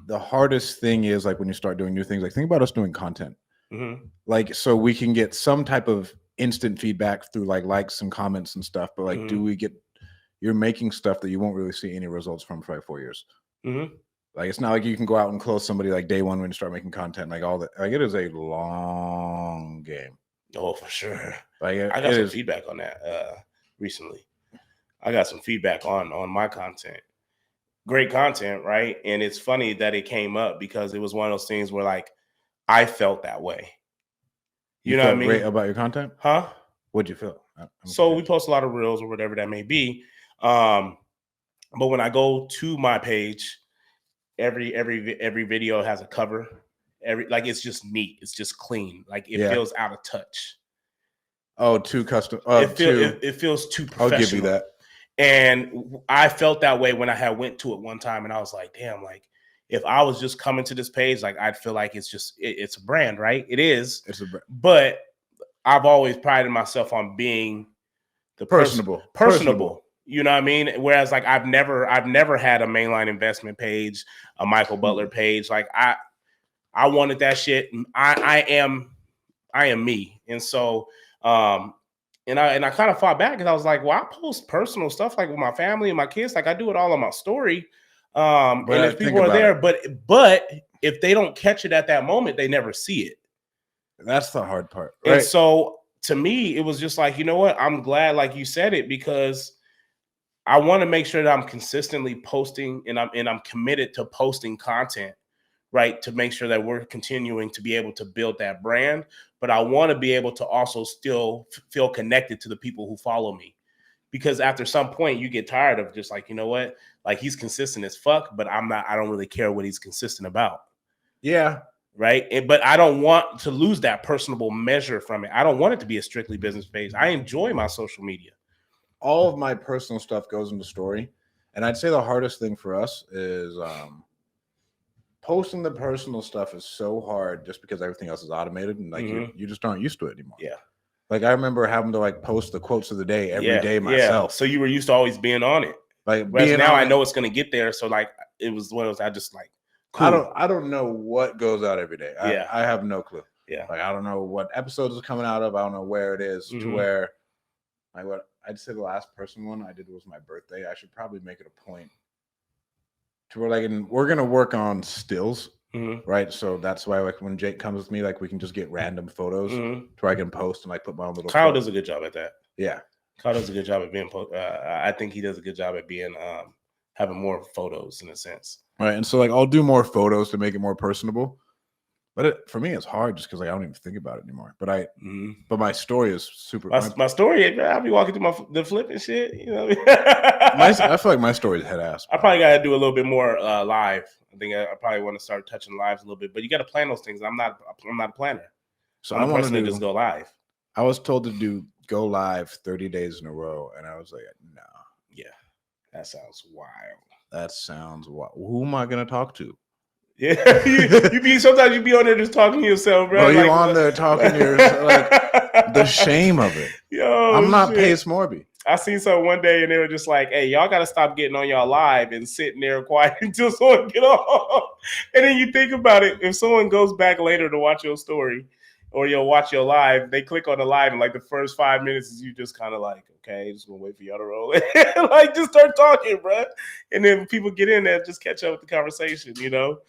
the hardest thing is like when you start doing new things, like think about us doing content. Mm-hmm. Like, so we can get some type of instant feedback through like likes and comments and stuff, but like, Mm-hmm. do we get, you're making stuff that you won't really see any results from for like 4 years. Mm-hmm. Like, it's not like you can go out and close somebody like day one when you start making content, like all that. Like, it is a long game. Oh, for sure. Like, I got some feedback on that recently. I got some feedback on my content. Great content, right? And it's funny that it came up because it was one of those things where like I felt that way. You know felt what I mean? great about your content? Huh? What'd you feel? So we post a lot of reels or whatever that may be. But when I go to my page, every video has a cover. Like it's just neat. It's just clean. Like it feels out of touch. Oh, too custom. It feels too professional. I'll give you that. And I felt that way when I had went to it one time, and I was like, damn, like if I was just coming to this page, like I'd feel like it's just it's a brand, right? It is. It's a brand. But I've always prided myself on being the personable. You know what I mean? Whereas like I've never had a mainline investment page, a Michael Butler page. Like I wanted that shit. I am me. And so and I kind of fought back because I was like, well, I post personal stuff like with my family and my kids. Like I do it all on my story. And if people are there, but if they don't catch it at that moment, they never see it. That's the hard part. Right? And so to me, it was just like, you know what? I'm glad, like you said it, because I want to make sure that I'm consistently posting and I'm committed to posting content, right? To make sure that we're continuing to be able to build that brand. But I want to be able to also still feel connected to the people who follow me. Because after some point you get tired of just like, you know what? Like he's consistent as fuck, but I don't really care what he's consistent about. Yeah. Right. But I don't want to lose that personable measure from it. I don't want it to be a strictly business page. I enjoy my social media. All of my personal stuff goes into story. And I'd say the hardest thing for us is posting the personal stuff is so hard just because everything else is automated and like you just aren't used to it anymore. Yeah. Like I remember having to like post the quotes of the day every day myself. So you were used to always being on it. Like now I know it's gonna get there. So like it was one of those I just like cool. I don't know what goes out every day. I have no clue. Yeah. Like I don't know what episodes is coming out of. I don't know where it is to where like what I'd say the last person one I did was my birthday. I should probably make it a point to where like we're gonna work on stills. Right. So that's why like when Jake comes with me, like we can just get random photos to where I can post and like put my own little Kyle does a good job at that. Yeah. Kyle does a good job at being I think he does a good job at being having more photos in a sense. Right. And so like I'll do more photos to make it more personable. But for me, it's hard just because like, I don't even think about it anymore. But but my story is super. My story, I'll be walking through the flip and shit. You know, I feel like my story is head ass. I probably got to do a little bit more live. I think I probably want to start touching lives a little bit. But you got to plan those things. I'm not a planner, so I'm person to just go live. I was told to go live 30 days in a row, and I was like, no. Yeah, that sounds wild. That sounds wild. Who am I gonna talk to? Yeah, sometimes you be on there just talking to yourself, bro. Bro, you on there talking to yourself, like the shame of it. Yo, I'm not Pace Morby. I seen something one day and they were just like, hey, y'all got to stop getting on y'all live and sitting there quiet until someone get off. And then you think about it, if someone goes back later to watch your story or you'll watch your live, they click on the live and like the first 5 minutes is you just kind of like, okay, just gonna wait for y'all to roll it. Like just start talking, bro. And then people get in there, just catch up with the conversation, you know?